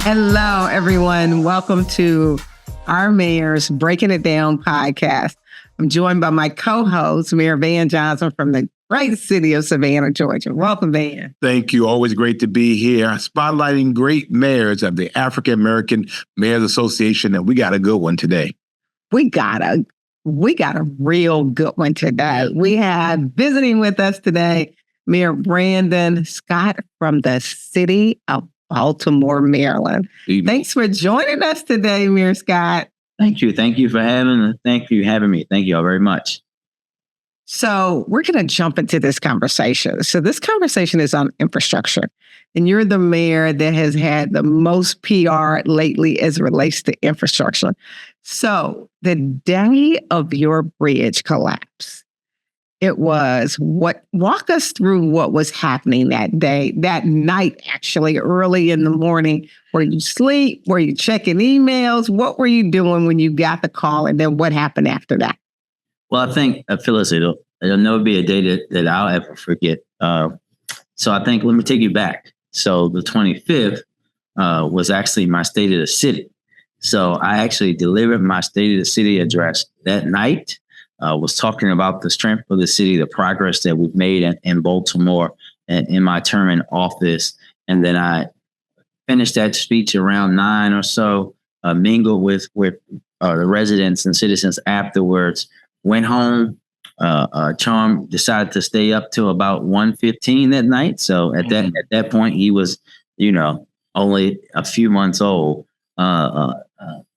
Hello, everyone. Welcome to our Mayor's Breaking It Down podcast. I'm joined by my co-host, Mayor Van Johnson from the great city of Savannah, Georgia. Welcome, Van. Thank you. Always great to be here, spotlighting great mayors of the African American Mayors Association, and we got a good one today. We got a real good one today. We have visiting with us today, Mayor Brandon Scott from the city of Baltimore, Maryland. Thanks for joining us today, Mayor Scott. Thank you. Thank you for having me. Thank you all very much. So we're going to jump into this conversation. So this conversation is on infrastructure. And you're the mayor that has had the most PR lately as it relates to infrastructure. So the day of your bridge collapse, walk us through what was happening that day, that night, actually, early in the morning. Were you asleep? Were you checking emails? What were you doing when you got the call? And then what happened after that? Well, I think, Phyllis, it'll never be a day that I'll ever forget. So I think, let me take you back. So the 25th was actually my State of the City. So I actually delivered my State of the City address that night. Was talking about the strength of the city, the progress that we've made in Baltimore in my term in office. And then I finished that speech around 9 or so, mingled with the residents and citizens afterwards, went home. Charm decided to stay up till about 1:15 that night. So at that point, he was, only a few months old. And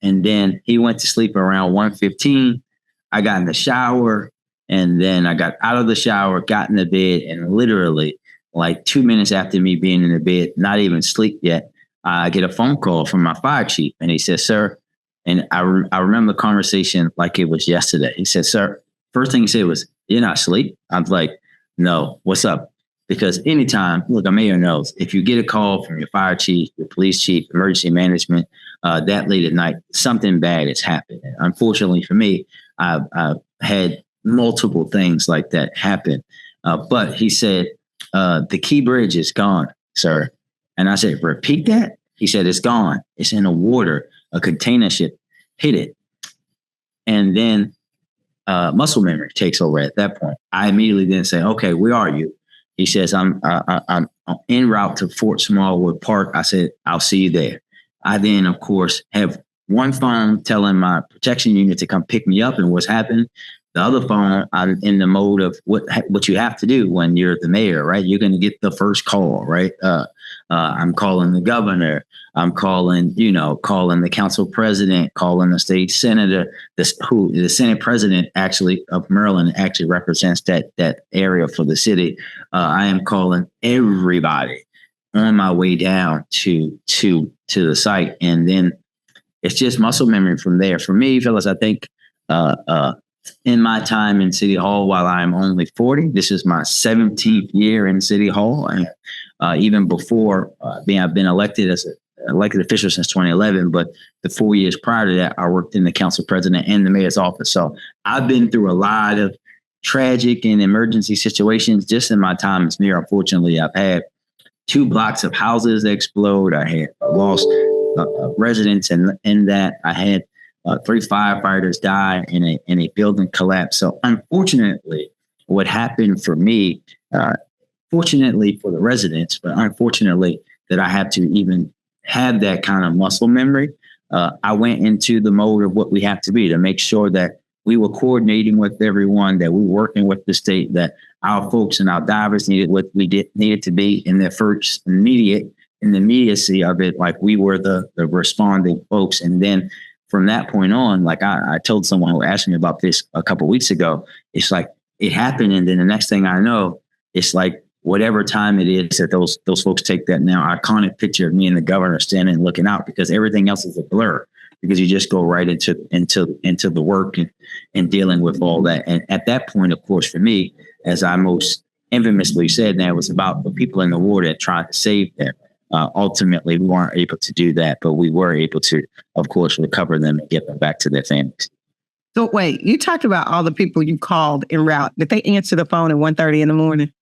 then he went to sleep around 1:15. I got in the shower, and then I got out of the shower, got in the bed, and literally like 2 minutes after me being in the bed, not even sleep yet, I get a phone call from my fire chief, and he says, "Sir," and I remember the conversation like it was yesterday. He said, "Sir," first thing he said was, "You're not asleep?" I was like, "No, what's up?" Because anytime, look, a mayor knows, if you get a call from your fire chief, your police chief, emergency management, that late at night, something bad has happened. And unfortunately for me, I've had multiple things like that happen. But he said, "The key bridge is gone, sir." And I said, "Repeat that?" He said, "It's gone. It's in the water. A container ship hit it." And then muscle memory takes over at that point. I immediately then say, "Okay, where are you?" He says, I'm en route to Fort Smallwood Park." I said, "I'll see you there." I then, of course, have one phone telling my protection unit to come pick me up and what's happened. The other phone, I'm in the mode of what you have to do when you're the mayor, right? You're going to get the first call, right? I'm calling the governor. I'm calling the council president, calling the state senator, the Senate president actually of Maryland actually represents that area for the city. I am calling everybody on my way down to the site, and then it's just muscle memory from there. For me, Phyllis, I think in my time in City Hall, while I'm only 40, this is my 17th year in City Hall. And even before I've been elected as an elected official since 2011, but the 4 years prior to that, I worked in the council president and the mayor's office. So I've been through a lot of tragic and emergency situations just in my time as mayor. Unfortunately, I've had 2 blocks of houses explode. I had lost residents in that. I had 3 firefighters die in a building collapse. So unfortunately, what happened for me, fortunately for the residents, but unfortunately that I have to even have that kind of muscle memory, I went into the mode of what we have to be to make sure that we were coordinating with everyone, that we were working with the state, that our folks and our divers needed what needed to be in their first immediacy of it, like we were the responding folks. And then from that point on, like I told someone who asked me about this a couple of weeks ago, it's like it happened. And then the next thing I know, it's like whatever time it is that those folks take that now iconic picture of me and the governor standing and looking out, because everything else is a blur, because you just go right into the work and dealing with all that. And at that point, of course, for me, as I most infamously said, that it was about the people in the water that tried to save them. Ultimately, we weren't able to do that, but we were able to, of course, recover them and get them back to their families. So wait, you talked about all the people you called en route. Did they answer the phone at 1:30 in the morning?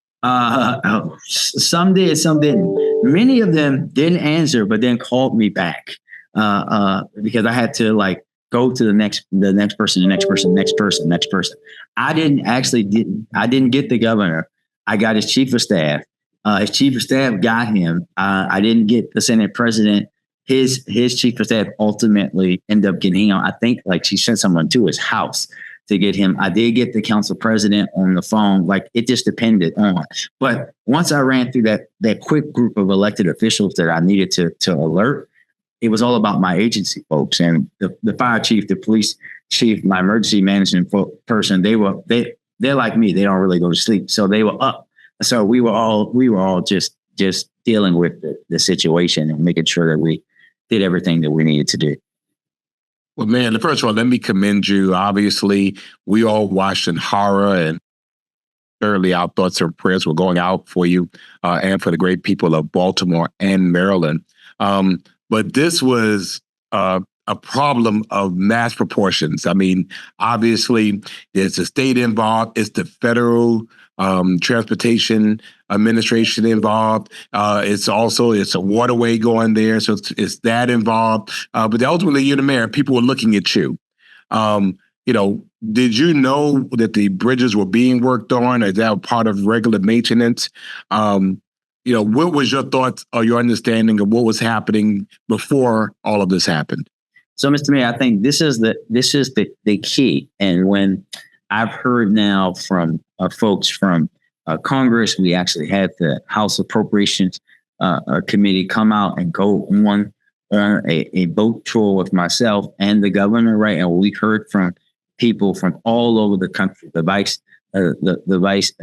Some did, some didn't. Many of them didn't answer, but then called me back because I had to like go to the next person. I didn't get the governor. I got his chief of staff. His chief of staff got him. I didn't get the Senate president. His chief of staff ultimately ended up getting him. I think like she sent someone to his house to get him. I did get the council president on the phone. Like it just depended on. But once I ran through that quick group of elected officials that I needed to alert, it was all about my agency folks and the fire chief, the police chief, my emergency management person. They're like me. They don't really go to sleep, so they were up. So we were all just dealing with the situation and making sure that we did everything that we needed to do. Well, man, first of all, let me commend you. Obviously, we all watched in horror, and certainly our thoughts and prayers were going out for you and for the great people of Baltimore and Maryland. But this was a problem of mass proportions. I mean, obviously, there's the state involved, it's the federal transportation administration involved. It's a waterway going there, so it's that involved. But ultimately, you're the mayor. People were looking at you. Did you know that the bridges were being worked on? Is that part of regular maintenance? What was your thoughts or your understanding of what was happening before all of this happened? So, Mr. Mayor, I think this is the key. And when I've heard now from folks from Congress, we actually had the House Appropriations Committee come out and go on a boat tour with myself and the governor, right? And we heard from people from all over the country. The vice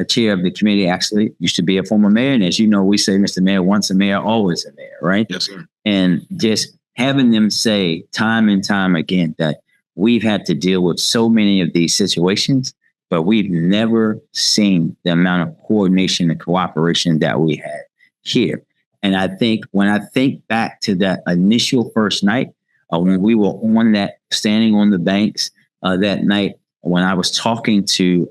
chair of the committee actually used to be a former mayor. And as you know, we say, Mr. Mayor, once a mayor, always a mayor, right? Yes, sir. And just having them say time and time again that we've had to deal with so many of these situations, but we've never seen the amount of coordination and cooperation that we had here. And I think when I think back to that initial first night, when we were standing on the banks that night, when I was talking to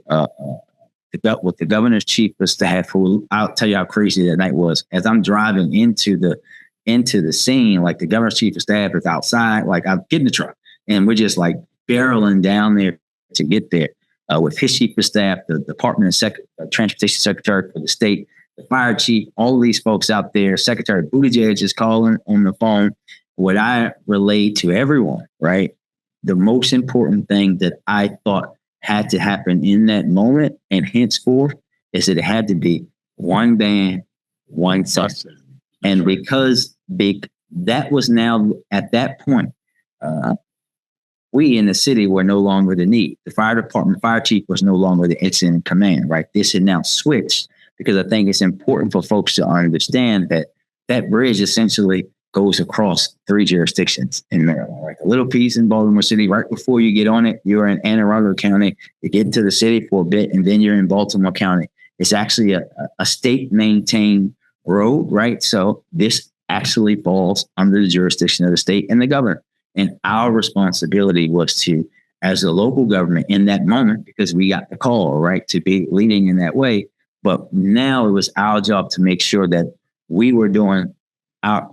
with the governor's chief of staff, who I'll tell you how crazy that night was. As I'm driving into the scene, like the governor's chief of staff is outside, like I get in the truck and we're just like barreling down there to get there with his chief of staff, the Department of Transportation Secretary for the state, the fire chief, all of these folks out there. Secretary Buttigieg is calling on the phone. What I relayed to everyone, right? The most important thing that I thought had to happen in that moment and henceforth is that it had to be one band, one song. And because that was now at that point, we in the city were no longer the need. The fire department, fire chief was no longer the incident in command, right? This had now switched because I think it's important for folks to understand that that bridge essentially goes across 3 jurisdictions in Maryland, right? A little piece in Baltimore City. Right before you get on it, you're in Anne Arundel County. You get into the city for a bit, and then you're in Baltimore County. It's actually a state-maintained road, right? So this actually falls under the jurisdiction of the state and the governor. And our responsibility was to, as a local government in that moment, because we got the call, right, to be leading in that way. But now it was our job to make sure that we were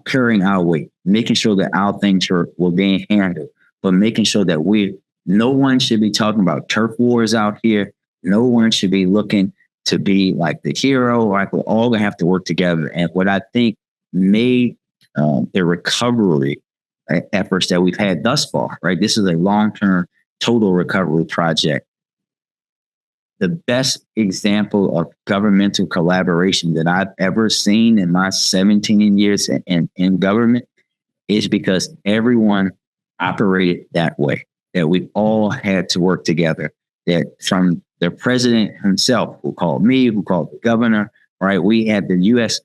carrying our weight, making sure that our things were being handled, but making sure that no one should be talking about turf wars out here. No one should be looking to be like the hero. Like we're all gonna have to work together. And what I think made the recovery efforts that we've had thus far, right? This is a long-term total recovery project. The best example of governmental collaboration that I've ever seen in my 17 years in government is because everyone operated that way, that we all had to work together, that from the president himself, who called me, who called the governor, right? We had the U.S.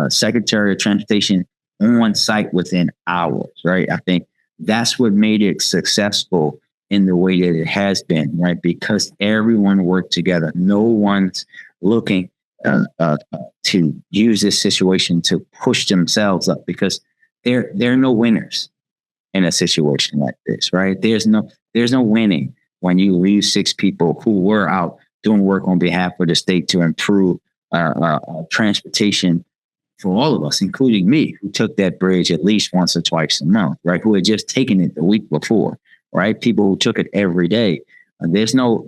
Secretary of Transportation on site within hours, right? I think that's what made it successful in the way that it has been, right? Because everyone worked together. No one's looking to use this situation to push themselves up, because there are no winners in a situation like this, right? There's no winning when you lose 6 people who were out doing work on behalf of the state to improve transportation for all of us, including me, who took that bridge at least once or twice a month, right? Who had just taken it the week before, right? People who took it every day. There's no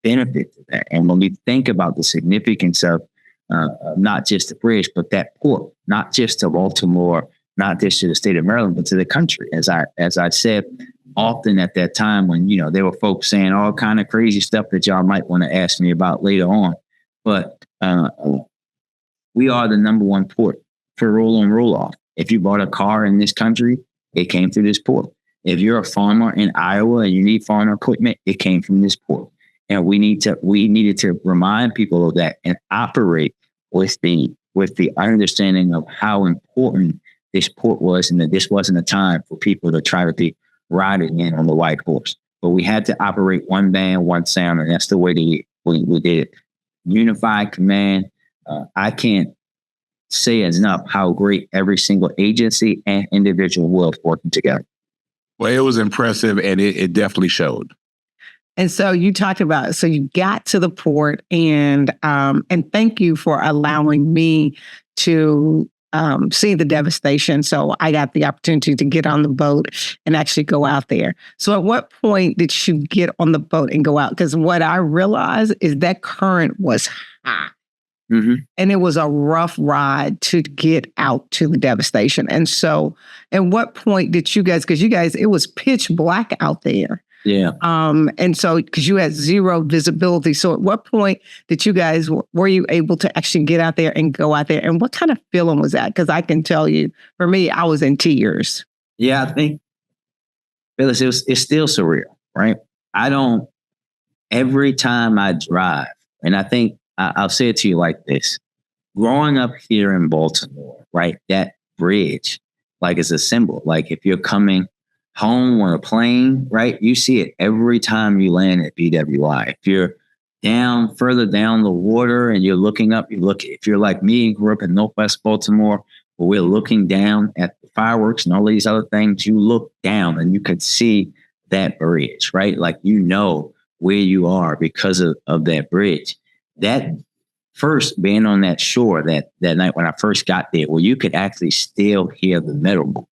benefit to that. And when we think about the significance of not just the bridge, but that port, not just to Baltimore, not just to the state of Maryland, but to the country, as I said often at that time, when there were folks saying all kind of crazy stuff that y'all might want to ask me about later on, but we are the number one port for roll on, roll off. If you bought a car in this country, it came through this port. If you're a farmer in Iowa and you need farm equipment, it came from this port. And we needed to remind people of that and operate with the understanding of how important this port was, and that this wasn't a time for people to try to be riding in on the white horse. But we had to operate one band, one sound, and that's the way that we did it. Unified command. I can't say enough how great every single agency and individual was working together. Well, it was impressive, and it definitely showed. And so you talked about, so you got to the port, and thank you for allowing me to see the devastation. So I got the opportunity to get on the boat and actually go out there. So at what point did you get on the boat and go out? Because what I realized is that current was high. Mm-hmm. And it was a rough ride to get out to the devastation. And so at what point did you guys, because it was pitch black out there. Yeah. And so, because you had zero visibility. So at what point did you guys, were you able to actually get out there and go out there? And what kind of feeling was that? Because I can tell you, for me, I was in tears. Yeah, I think, Phyllis, it's still surreal, right? Every time I drive, and I think I'll say it to you like this. Growing up here in Baltimore, right, that bridge, like, is a symbol. Like, if you're coming home on a plane, right, you see it every time you land at BWI. If you're further down the water and you're looking up, if you're like me and grew up in Northwest Baltimore, where we're looking down at the fireworks and all these other things, you look down and you could see that bridge, right? Like, where you are because of that bridge. That first being on that shore that night when I first got there, where you could actually still hear the metal moving,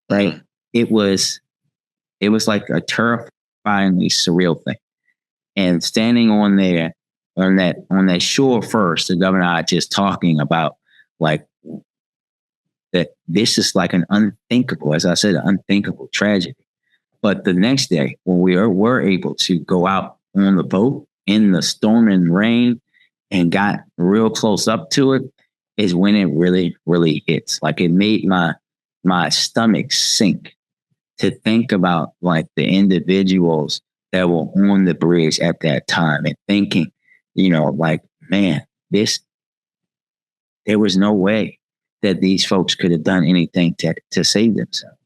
right? It was like a terrifyingly surreal thing. And standing on that shore first, the governor and I just talking about, like, that this is like an unthinkable, as I said, an unthinkable tragedy. But the next day, when we were able to go out on the boat in the storm and rain and got real close up to it, is when it really, really hits. Like, it made my stomach sink to think about, like, the individuals that were on the bridge at that time, and thinking, like, man, there was no way that these folks could have done anything to save themselves,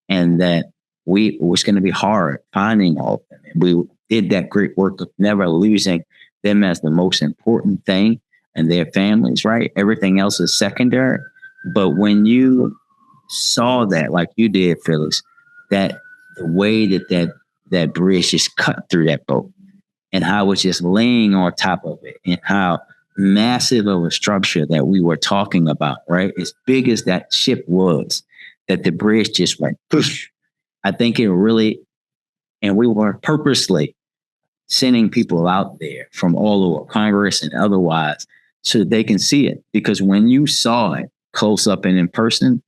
and that it was going to be hard finding all of them. And we did that great work of never losing them as the most important thing, and their families, right? Everything else is secondary. But when you saw that, like you did, Phyllis, that the way that bridge just cut through that boat, and how it was just laying on top of it, and how massive of a structure that we were talking about, right? As big as that ship was, that the bridge just went push. I think it really, and we were purposely sending people out there from all over Congress and otherwise so that they can see it. Because when you saw it close up and in person,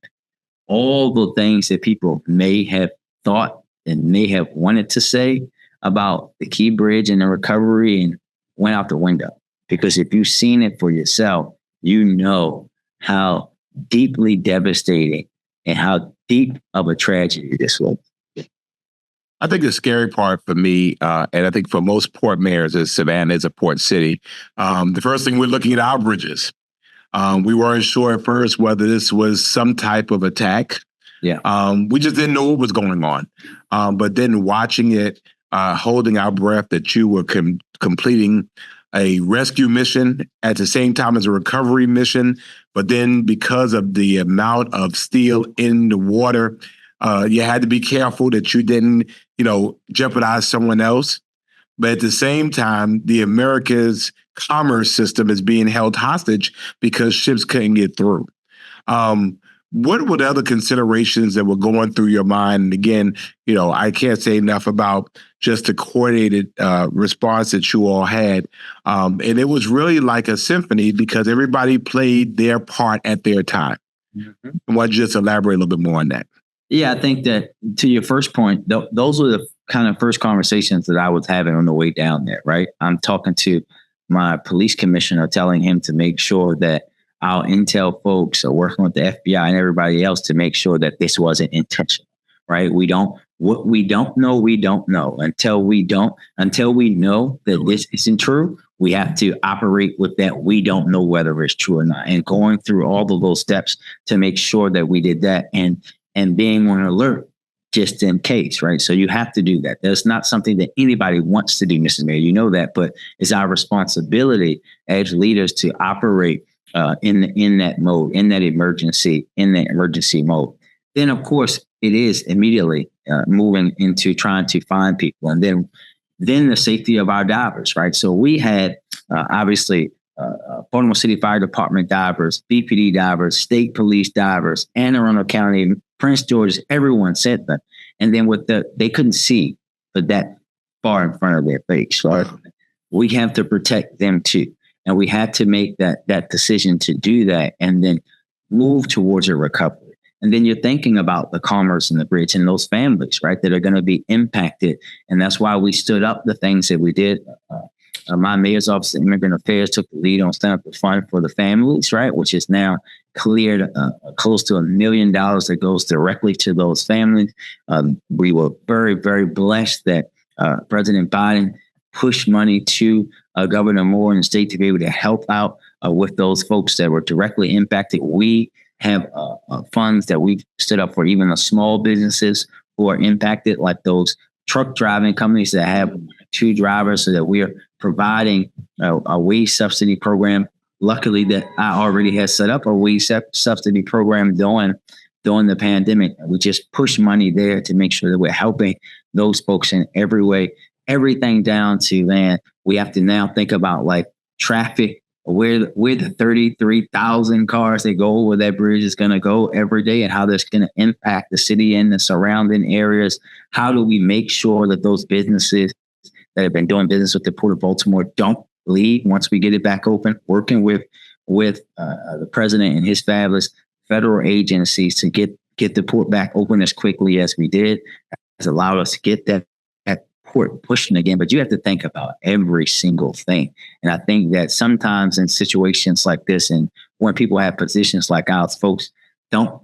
all the things that people may have thought and may have wanted to say about the Key Bridge and the recovery and went out the window. Because if you've seen it for yourself, you know how deeply devastating and how deep of a tragedy this was. I think the scary part for me, and I think for most port mayors, is Savannah is a port city. The first thing, we're looking at our bridges. We weren't sure at first whether this was some type of attack. Yeah. We just didn't know what was going on. But then watching it, holding our breath that you were completing a rescue mission at the same time as a recovery mission. But then because of the amount of steel in the water, you had to be careful that you didn't, jeopardize someone else. But at the same time, the Americas commerce system is being held hostage because ships couldn't get through. What were the other considerations that were going through your mind? And again, I can't say enough about just the coordinated response that you all had. And it was really like a symphony because everybody played their part at their time. Mm-hmm. I want to just elaborate a little bit more on that. Yeah, I think that to your first point, those were the kind of first conversations that I was having on the way down there, right? I'm talking to my police commissioner, telling him to make sure that our intel folks are working with the FBI and everybody else to make sure that this wasn't intentional, right? What we don't know, we don't know. Until we know that this isn't true, we have to operate with that. We don't know whether it's true or not. And going through all of those steps to make sure that we did that and being on alert just in case, right? So you have to do that. That's not something that anybody wants to do, Mrs. Mayor. You know that, but it's our responsibility as leaders to operate in that mode, in that emergency mode. Then, of course, it is immediately moving into trying to find people, and then the safety of our divers, right? So we had obviously Baltimore City Fire Department divers, BPD divers, state police divers, Anne Arundel County, Prince George's, everyone said that, and then they couldn't see but that far in front of their face, right? We have to protect them too. And we had to make that decision to do that and then move towards a recovery. And then you're thinking about the commerce and the bridge and those families, right, that are going to be impacted. And that's why we stood up the things that we did. My mayor's office of immigrant affairs took the lead on stand up the fund for the families, right, which is now cleared close to $1 million that goes directly to those families. We were very, very blessed that President Biden pushed money to Governor Moore and the state to be able to help out with those folks that were directly impacted. We have funds that we've stood up for even the small businesses who are impacted, like those truck driving companies that have 2 drivers, so that we are providing a wage subsidy program. Luckily that I already had set up a wage subsidy program during the pandemic. We just push money there to make sure that we're helping those folks in every way. Everything down to, man, we have to now think about like traffic, where the 33,000 cars that go over that bridge is going to go every day and how that's going to impact the city and the surrounding areas. How do we make sure that those businesses that have been doing business with the Port of Baltimore don't leave once we get it back open? Working with the president and his fabulous federal agencies to get the port back open as quickly as we did has allowed us to get that port pushing again. But you have to think about every single thing. And I think that sometimes in situations like this, and when people have positions like ours, folks don't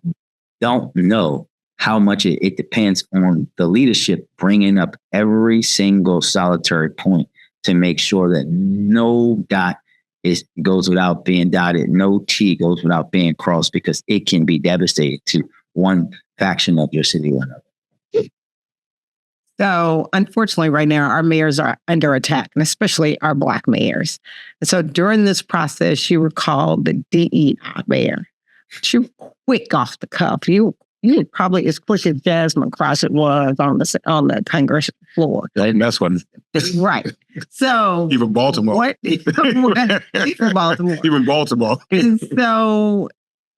know how much it depends on the leadership bringing up every single solitary point to make sure that no dot goes without being dotted, no T goes without being crossed, because it can be devastating to one faction of your city or another. So unfortunately, right now, our mayors are under attack, and especially our Black mayors. And so during this process, you were called the DEI mayor. But you were quick off the cuff. You were probably as quick as Jasmine Crockett was on the Congress floor. That's one. Right. So even Baltimore. Even Baltimore. Even Baltimore. And so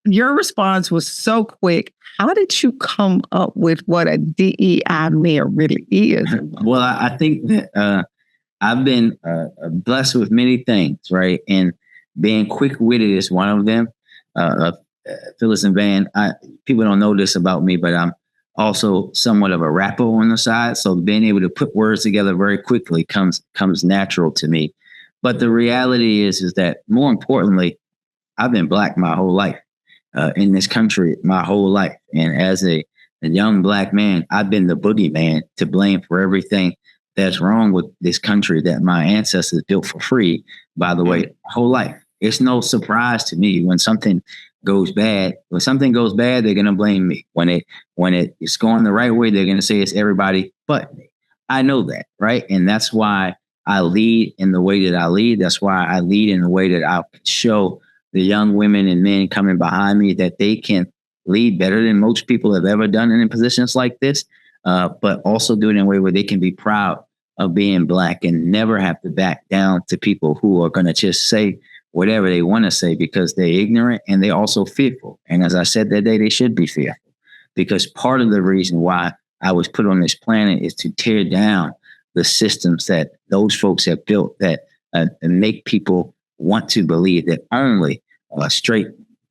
your response was so quick. How did you come up with what a DEI mayor really is? Well, I think that I've been blessed with many things, right? And being quick-witted is one of them. Phyllis and Van, people don't know this about me, but I'm also somewhat of a rapper on the side. So being able to put words together very quickly comes natural to me. But the reality is that more importantly, I've been Black my whole life. In this country my whole life. And as a young Black man, I've been the boogeyman to blame for everything that's wrong with this country that my ancestors built for free, by the way, my whole life. It's no surprise to me when something goes bad. When something goes bad, they're going to blame me. When it's going the right way, they're going to say it's everybody but me. I know that, right? And that's why I lead in the way that I lead. That's why I lead in the way that I show the young women and men coming behind me that they can lead better than most people have ever done in positions like this, but also do it in a way where they can be proud of being Black and never have to back down to people who are going to just say whatever they want to say because they're ignorant and they're also fearful. And as I said that day, they should be fearful, because part of the reason why I was put on this planet is to tear down the systems that those folks have built that make people want to believe that only straight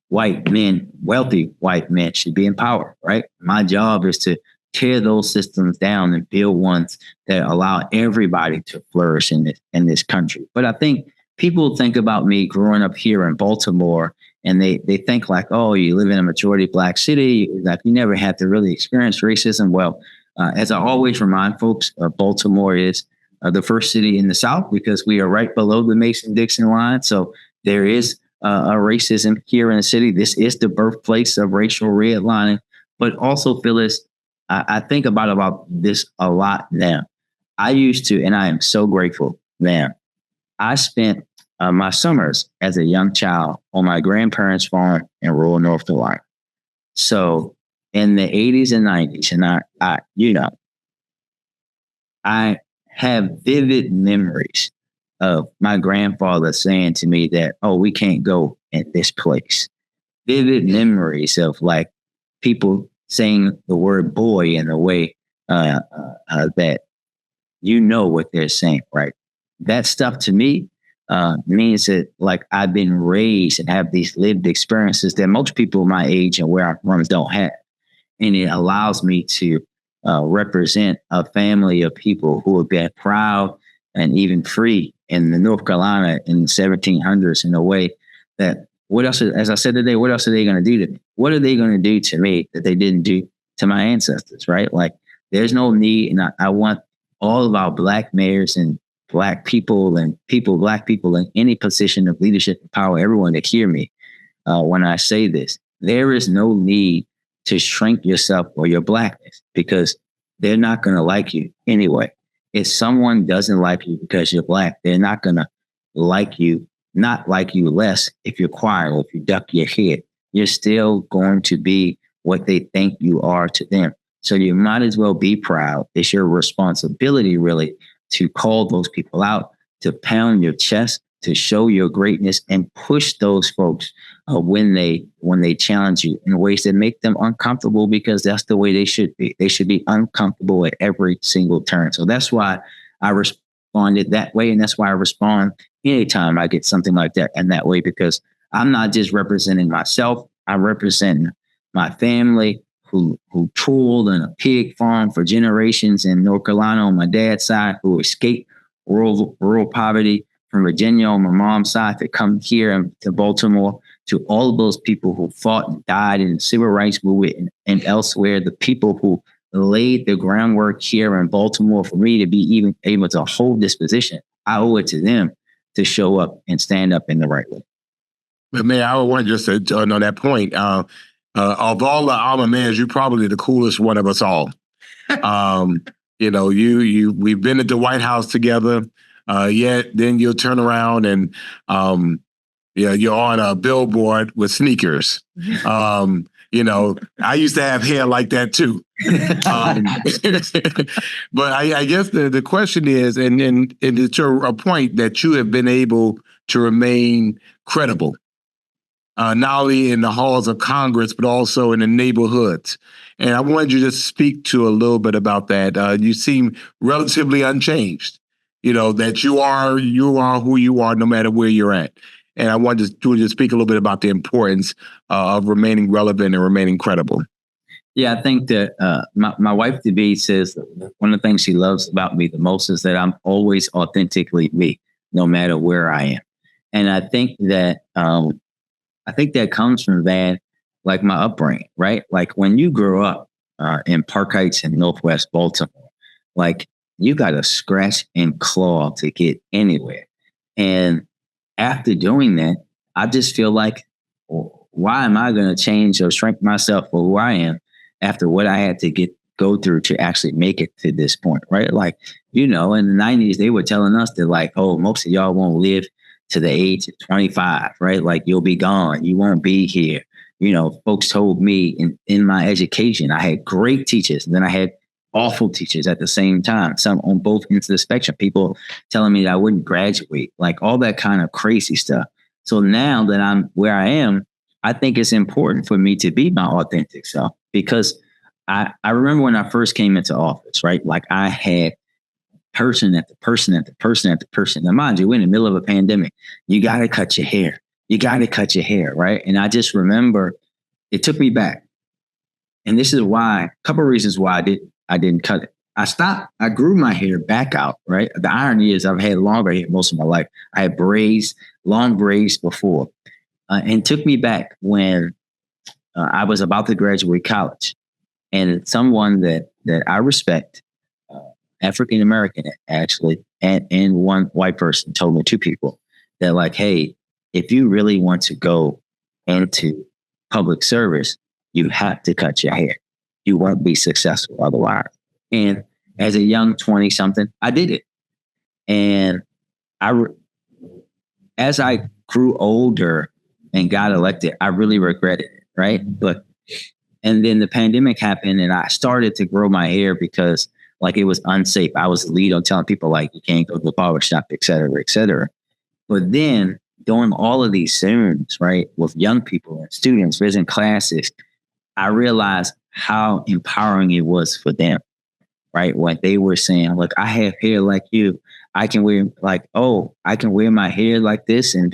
white men, wealthy white men, should be in power, right? My job is to tear those systems down and build ones that allow everybody to flourish in this country. But I think people think about me growing up here in Baltimore, and they think like, oh, you live in a majority Black city, like you never had to really experience racism. Well, as I always remind folks, Baltimore is the first city in the South because we are right below the Mason-Dixon line. So there is a racism here in the city. This is the birthplace of racial redlining. But also, Phyllis, I think about this a lot now. I used to, and I am so grateful, man. I spent my summers as a young child on my grandparents' farm in rural North Carolina. So in the 80s and 90s, and I have vivid memories of my grandfather saying to me that, oh, we can't go in this place. Vivid memories of like people saying the word boy in a way that what they're saying, right? That stuff to me means that like I've been raised and have these lived experiences that most people my age and where I'm from don't have. And it allows me to represent a family of people who have been proud and even free in the North Carolina in the 1700s in a way that as I said today, what else are they going to do to me? What are they going to do to me that they didn't do to my ancestors, right? Like there's no need. And I want all of our Black mayors and Black people and Black people in any position of leadership and power, everyone to hear me when I say this. There is no need to shrink yourself or your Blackness because they're not going to like you anyway. If someone doesn't like you because you're Black, they're not going to not like you less if you're quiet or if you duck your head. You're still going to be what they think you are to them. So you might as well be proud. It's your responsibility, really, to call those people out, to pound your chest, to show your greatness and push those folks when they challenge you in ways that make them uncomfortable, because that's the way they should be. They should be uncomfortable at every single turn. So that's why I responded that way. And that's why I respond anytime I get something like that in that way, because I'm not just representing myself. I represent my family who toiled on a pig farm for generations in North Carolina on my dad's side, who escaped rural poverty from Virginia on my mom's side to come here to Baltimore, to all of those people who fought and died in the civil rights movement and elsewhere, the people who laid the groundwork here in Baltimore for me to be even able to hold this position. I owe it to them to show up and stand up in the right way. But man, I want just to on that point, of all the alma mayors, you're probably the coolest one of us all. We've been at the White House together. Yet then you'll turn around and you're on a billboard with sneakers. I used to have hair like that too. But I guess the question is, and it's a point that you have been able to remain credible, not only in the halls of Congress, but also in the neighborhoods. And I wanted you to speak to a little bit about that. You seem relatively unchanged. That you are who you are no matter where you're at. And I wanted to speak a little bit about the importance of remaining relevant and remaining credible. Yeah, I think that my wife-to-be says one of the things she loves about me the most is that I'm always authentically me, no matter where I am. And I think that comes from that, like my upbringing, right? Like when you grow up in Park Heights in Northwest Baltimore, like you got to scratch and claw to get anywhere. And after doing that, I just feel like, why am I going to change or shrink myself for who I am after what I had to go through to actually make it to this point, right? Like, in the 90s, they were telling us that like, oh, most of y'all won't live to the age of 25, right? Like you'll be gone. You won't be here. Folks told me in my education, I had great teachers. And then I had awful teachers at the same time, some on both ends of the spectrum, people telling me that I wouldn't graduate, like all that kind of crazy stuff. So now that I'm where I am, I think it's important for me to be my authentic self, because I remember when I first came into office, right? Like I had person after person after person after person. Now, mind you, we're in the middle of a pandemic. You got to cut your hair. You got to cut your hair, right? And I just remember it took me back. And this is why, a couple of reasons why I didn't cut it. I grew my hair back out, right? The irony is I've had longer hair most of my life. I had braids, long braids before. And it took me back when I was about to graduate college. And someone that I respect, African American actually, and one white person told me, two people, that like, hey, if you really want to go into public service, you have to cut your hair. You won't be successful otherwise. And as a young 20-something, I did it. And as I grew older and got elected, I really regretted it, right? And then the pandemic happened and I started to grow my hair because like it was unsafe. I was the lead on telling people like, you can't go to the barber shop, et cetera, et cetera. But then doing all of these sermons, right, with young people and students, visiting classes, I realized how empowering it was for them, right? What they were saying, look, I have hair like you. I can wear I can wear my hair like this and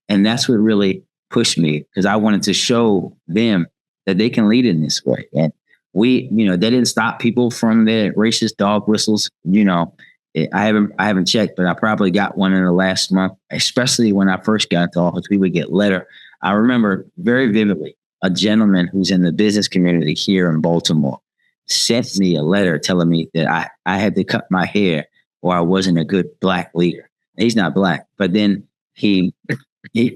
that's what really pushed me, because I wanted to show them that they can lead in this way. And they didn't stop people from their racist dog whistles. I haven't checked, but I probably got one in the last month, especially when I first got into office. We would get letter. I remember very vividly a gentleman who's in the business community here in Baltimore sent me a letter telling me that I had to cut my hair or I wasn't a good black leader. He's not black, but then he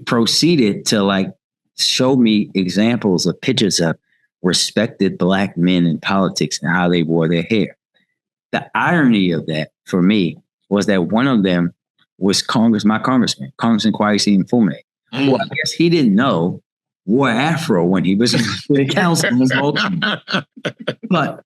proceeded to like show me examples of pictures of respected black men in politics and how they wore their hair. The irony of that for me was that one of them was my congressman, Congressman Kwesi Mfume. Well, I guess he didn't know wore afro when he was in the council in Baltimore. But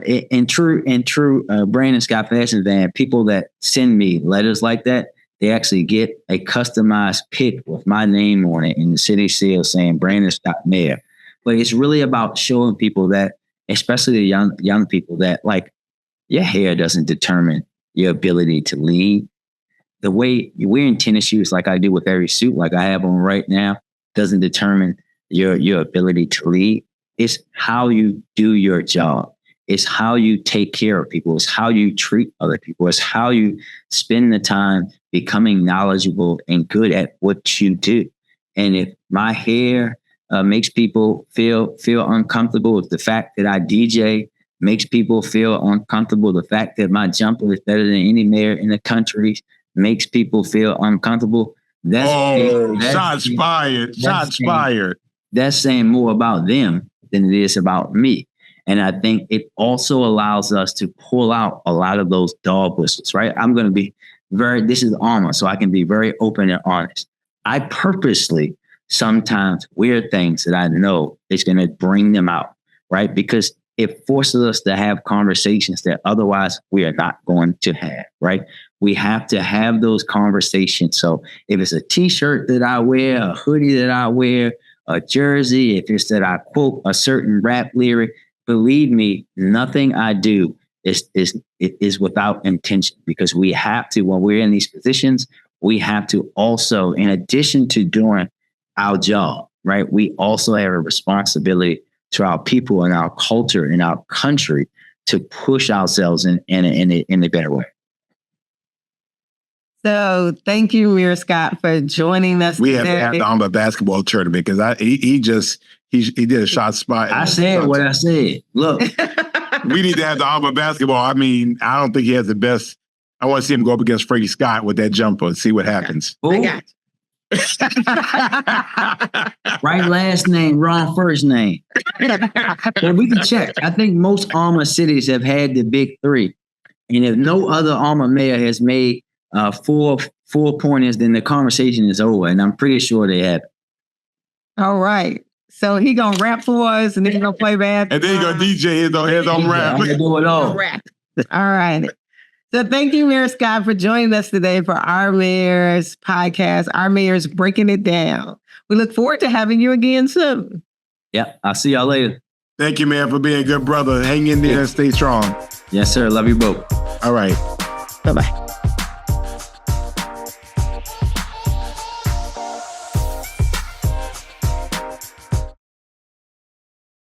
in true Brandon Scott fashion, then people that send me letters like that, they actually get a customized pic with my name on it in the city seal saying Brandon Scott Mayor. But it's really about showing people that, especially the young people, that like your hair doesn't determine your ability to lead. The way you're wearing tennis shoes, like I do with every suit, like I have on right now, doesn't determine your ability to lead. It's how you do your job. It's how you take care of people. It's how you treat other people. It's how you spend the time becoming knowledgeable and good at what you do. And if my hair makes people feel uncomfortable, if the fact that I DJ makes people feel uncomfortable, the fact that my jumper is better than any mayor in the country makes people feel uncomfortable, shots fired. That's saying more about them than it is about me. And I think it also allows us to pull out a lot of those dog whistles, right? I'm going to be this is AAMA, so I can be very open and honest. I purposely sometimes wear things that I know is going to bring them out, right? Because it forces us to have conversations that otherwise we are not going to have, right? We have to have those conversations. So if it's a t-shirt that I wear, a hoodie that I wear, a jersey, if it's that I quote a certain rap lyric, believe me, nothing I do is without intention, because we have to, when we're in these positions, we have to also, in addition to doing our job, right, we also have a responsibility to our people and our culture and our country to push ourselves in a better way. So thank you, Mayor Scott, for joining us. We have to have the AAMA basketball tournament because he did a shot spot. I said what I said. Look, we need to have the AAMA basketball. I mean, I don't think he has the best. I want to see him go up against Freddie Scott with that jumper and see what happens. I got you. Right last name, wrong first name. But we can check. I think most AAMA cities have had the big three. And if no other AAMA mayor has made four pointers, then the conversation is over. And I'm pretty sure they have. All right. So he gonna rap for us, and then he gonna play basketball. And then you gonna DJ his own I'm rap. gonna do it all. Rap. All right. So thank you, Mayor Scott, for joining us today for Our Mayor's podcast, Our Mayor's Breaking It Down. We look forward to having you again soon. Yeah, I'll see y'all later. Thank you, man, for being a good brother. Hang in there and stay strong. Yes, sir. Love you both. All right. Bye-bye.